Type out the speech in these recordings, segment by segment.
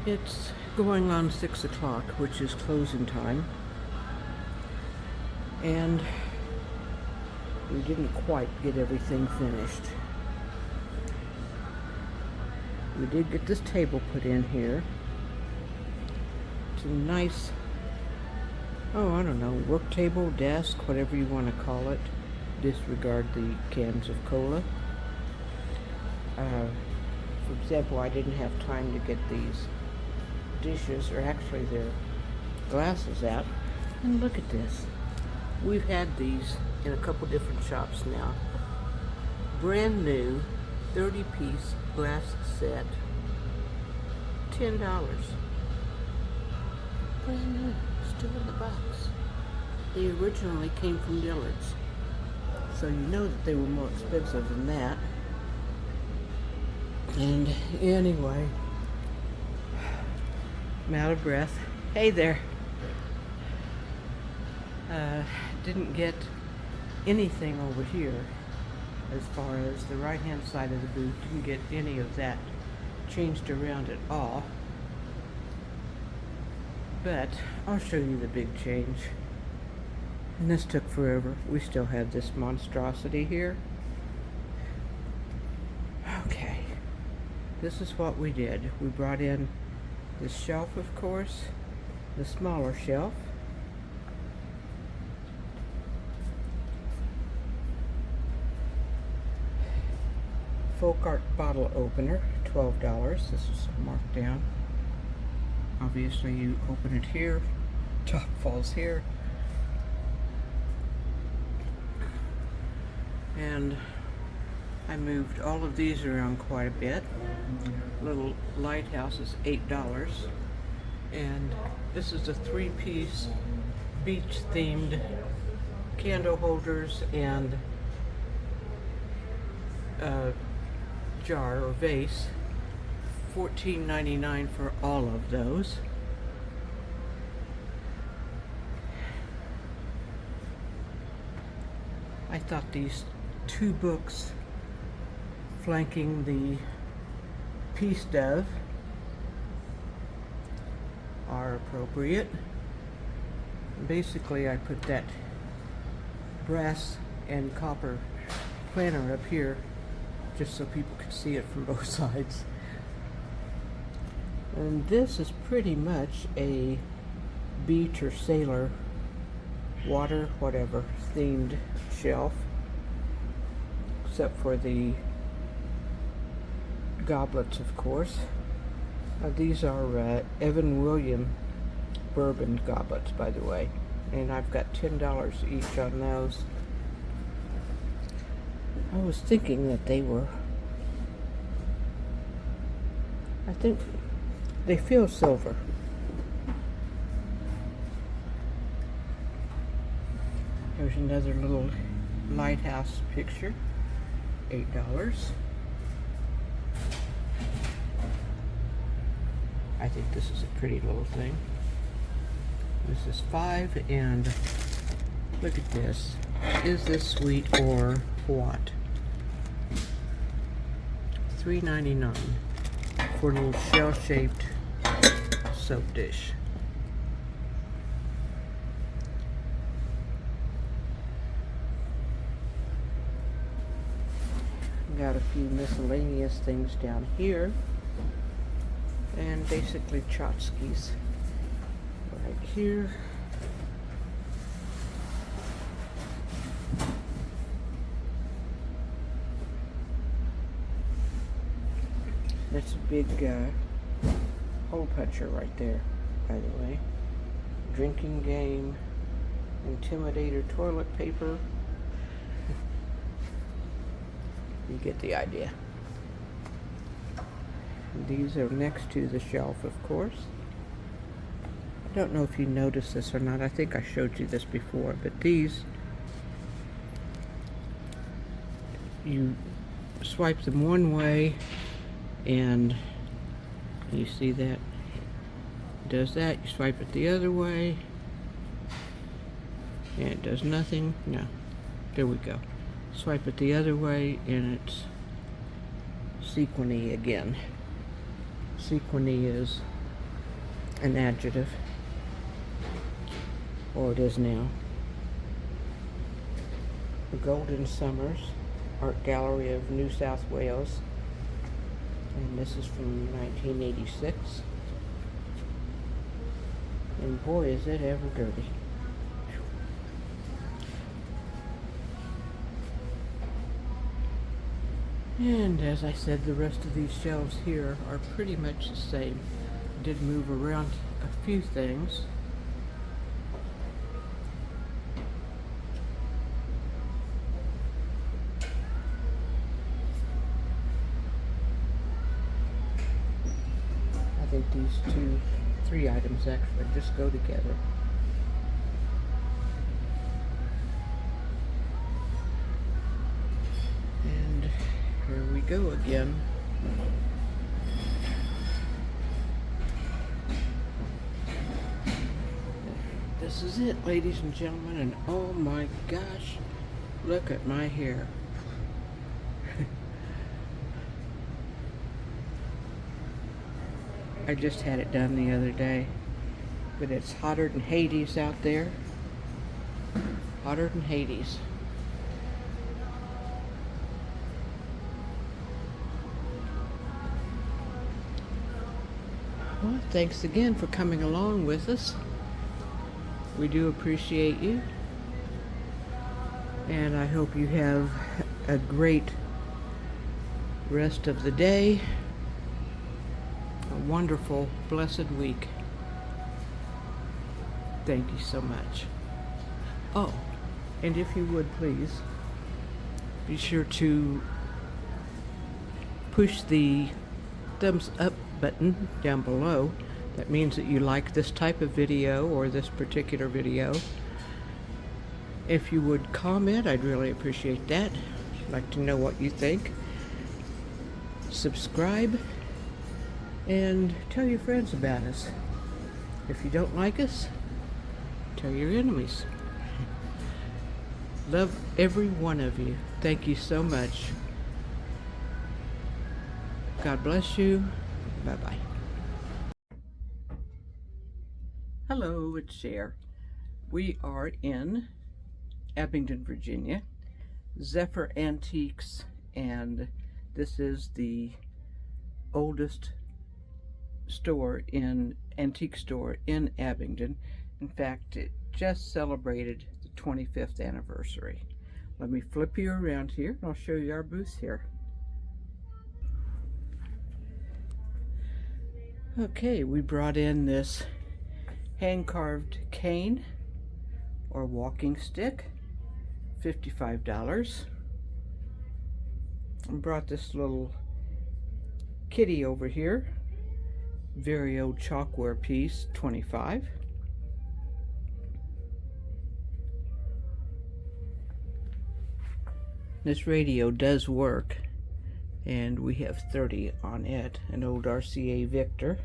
It's going on 6 o'clock, which is closing time, and we didn't quite get everything finished. We did get this table put in here. It's a nice, I don't know, work table, desk, whatever you want to call it. Disregard the cans of cola. For example, I didn't have time to get these dishes, or actually their glasses out. And look at this. We've had these in a couple different shops now. Brand new, 30-piece glass set, $10. Brand new, still in the box. They originally came from Dillard's, so you know that they were more expensive than that. And anyway, I'm out of breath. Hey there. Didn't get anything over here as far as the right hand side of the booth. Didn't get any of that changed around at all. But I'll show you the big change. And this took forever. We still have this monstrosity here. Okay. This is what we did. We brought in this shelf, of course, the smaller shelf. Folk Art bottle opener, $12. This is marked down. Obviously you open it here, top falls here. And I moved all of these around quite a bit. Little lighthouse is $8. And this is a 3-piece beach themed candle holders and jar or vase. $14.99 for all of those. I thought these 2 books flanking the Peace Dove are appropriate. Basically, I put that brass and copper planter up here just so people could see it from both sides. And this is pretty much a beach or sailor, water, whatever, themed shelf, except for the goblets, of course. These are Evan William bourbon goblets, by the way, and I've got $10 each on those. I was thinking that they were, I think they feel silver. There's another little lighthouse picture, $8. I think this is a pretty little thing. This is $5, and look at this. Is this sweet or what? $3.99 for a little shell-shaped soap dish. Got a few miscellaneous things down here, and basically tchotchkes right here. That's a big hole puncher right there, by the way. Drinking game, Intimidator toilet paper. You get the idea. These are next to the shelf, of course. I don't know if you noticed this or not. I think I showed you this before, but these, you swipe them one way, and you see that it does that. You swipe it the other way, and it does nothing. No, there we go. Swipe it the other way, and it's sequiny again. Sequiny is an adjective, or it is now. The Golden Summers Art Gallery of New South Wales, and this is from 1986. And boy, is it ever dirty. And as I said, the rest of these shelves here are pretty much the same. I did move around a few things. I think these three items actually just go together. And here we go again. This is it, ladies and gentlemen, and oh my gosh, look at my hair. I just had it done the other day, but it's hotter than Hades out there. Hotter than Hades. Well, thanks again for coming along with us. We do appreciate you. And I hope you have a great rest of the day. A wonderful, blessed week. Thank you so much. Oh, and if you would please, be sure to push the thumbs up button down below. That means that you like this type of video or this particular video. If you would comment, I'd really appreciate that. I'd like to know what you think. Subscribe and tell your friends about us. If you don't like us, tell your enemies. Love every one of you. Thank you so much. God bless you. Bye-bye. Hello, it's Cher. We are in Abingdon, Virginia, Zephr Antiques, and this is the oldest antique store in Abingdon. In fact, it just celebrated the 25th anniversary. Let me flip you around here and I'll show you our booth here. Okay, we brought in this hand-carved cane or walking stick, $55. And brought this little kitty over here, very old chalkware piece, $25. This radio does work, and we have 30 on it, an old RCA Victor.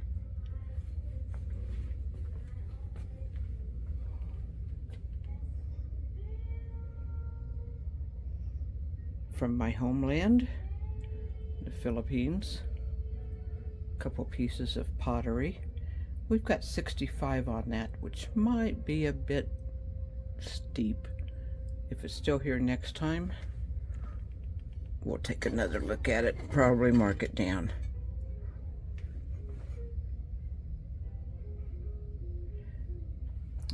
From my homeland, the Philippines. A couple pieces of pottery. We've got 65 on that, which might be a bit steep. If it's still here next time, we'll take another look at it and probably mark it down.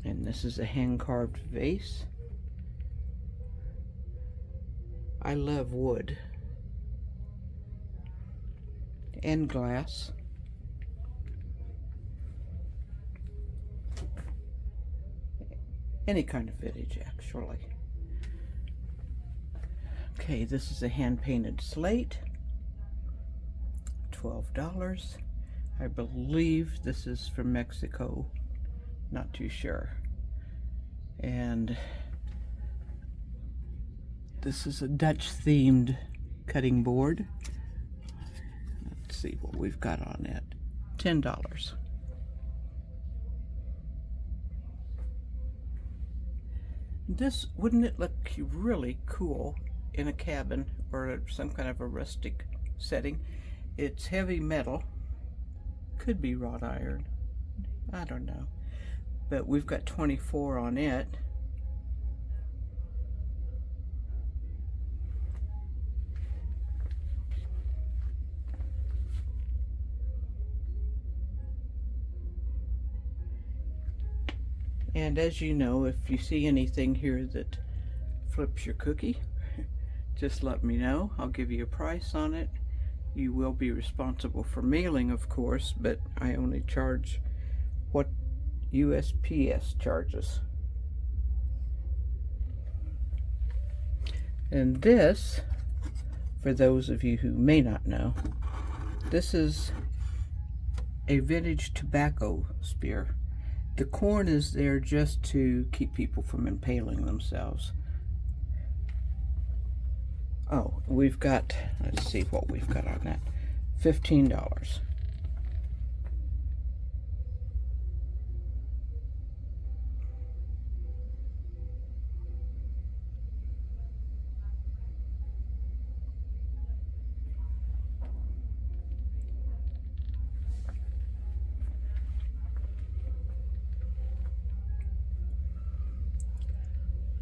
And this is a hand-carved vase. I love wood and glass. Any kind of vintage, actually. Okay, this is a hand-painted slate, $12. I believe this is from Mexico, not too sure. And this is a Dutch-themed cutting board. Let's see what we've got on it. $10. This, wouldn't it look really cool in a cabin or some kind of a rustic setting? It's heavy metal. Could be wrought iron. I don't know. But we've got 24 on it. And as you know, if you see anything here that flips your cookie, just let me know. I'll give you a price on it. You will be responsible for mailing, of course, but I only charge what USPS charges. And this, for those of you who may not know, this is a vintage tobacco spear. The corn is there just to keep people from impaling themselves. Oh, we've got, let's see what we've got on that. $15.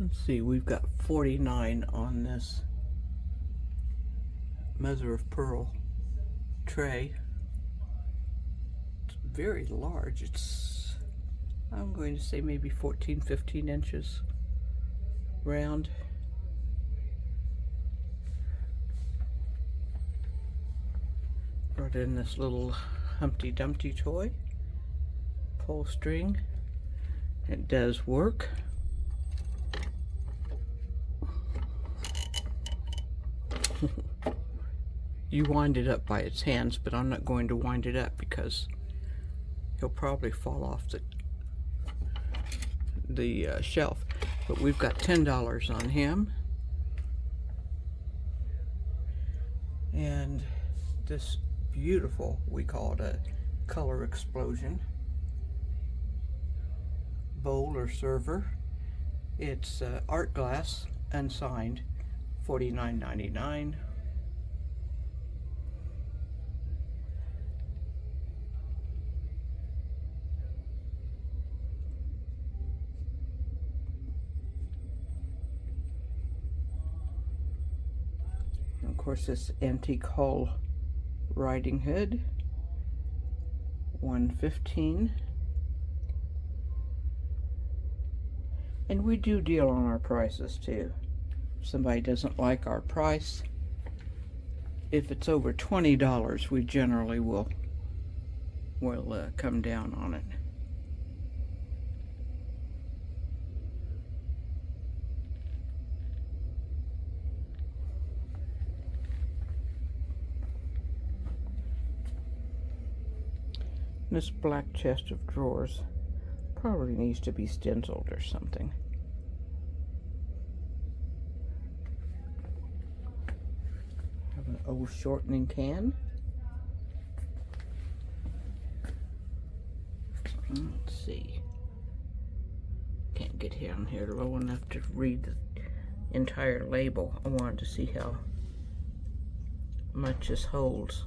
Let's see, we've got 49 on this mother of pearl tray. It's very large. It's, I'm going to say maybe 14, 15 inches round. Brought in this little Humpty Dumpty toy, pull string. It does work. You wind it up by its hands, but I'm not going to wind it up because he'll probably fall off the shelf. But we've got $10 on him. And this beautiful, we call it a color explosion bowl or server. It's art glass, unsigned, $49.99. Of course, this antique hull riding hood, $115. And we do deal on our prices too. If somebody doesn't like our price, if it's over $20, we generally will come down on it. This black chest of drawers probably needs to be stenciled or something. Have an old shortening can. Let's see. Can't get down here low enough to read the entire label. I wanted to see how much this holds.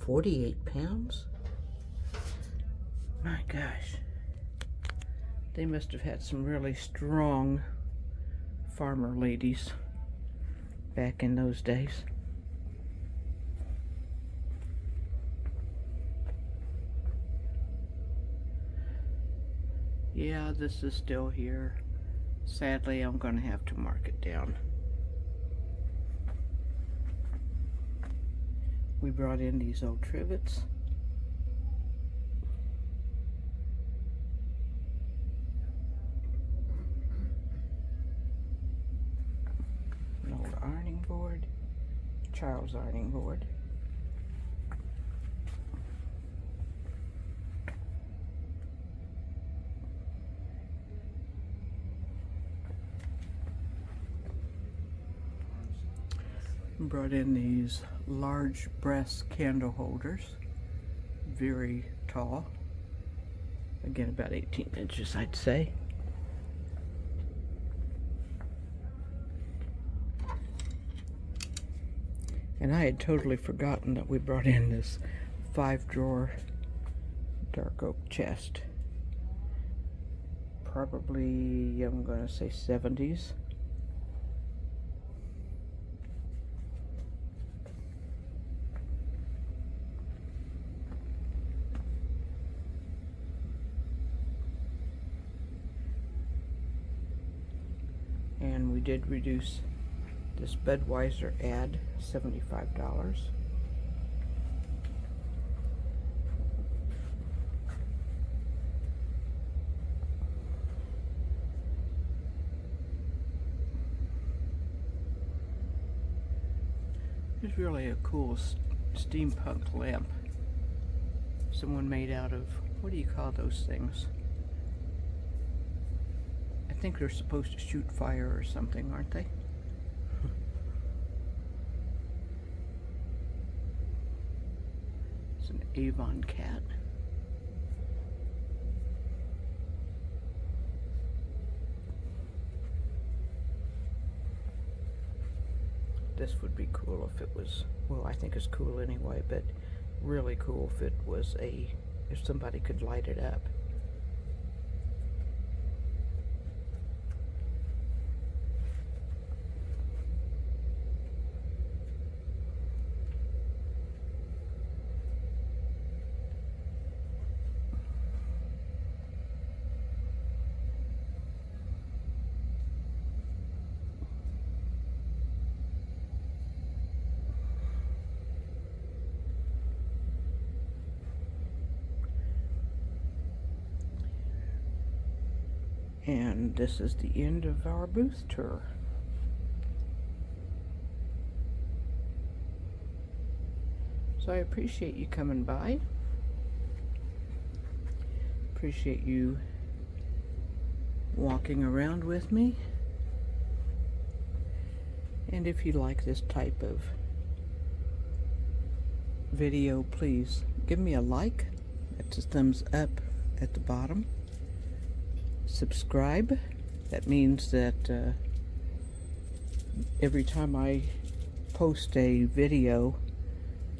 £48? My gosh. They must have had some really strong farmer ladies back in those days. Yeah, this is still here. Sadly, I'm going to have to mark it down. We brought in these old trivets. An old ironing board, child's ironing board. Brought in these large brass candle holders, very tall, again about 18 inches I'd say. And I had totally forgotten that we brought in this 5-drawer dark oak chest. Probably, I'm going to say 70s. And we did reduce this Budweiser ad, $75. It's really a cool steampunk lamp. Someone made out of, what do you call those things? I think they're supposed to shoot fire or something, aren't they? It's an Avon cat. This would be cool if it was, well, I think it's cool anyway, but really cool if it was if somebody could light it up. And this is the end of our booth tour. So I appreciate you coming by. Appreciate you walking around with me. And if you like this type of video, please give me a like. That's a thumbs up at the bottom. Subscribe. That means that every time I post a video,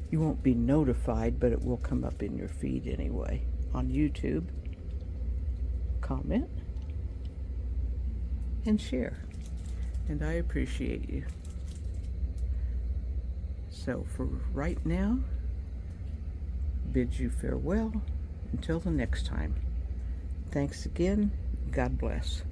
you won't be notified, but it will come up in your feed anyway on YouTube. Comment and share, and I appreciate you. So for right now, bid you farewell until the next time. Thanks again. God bless.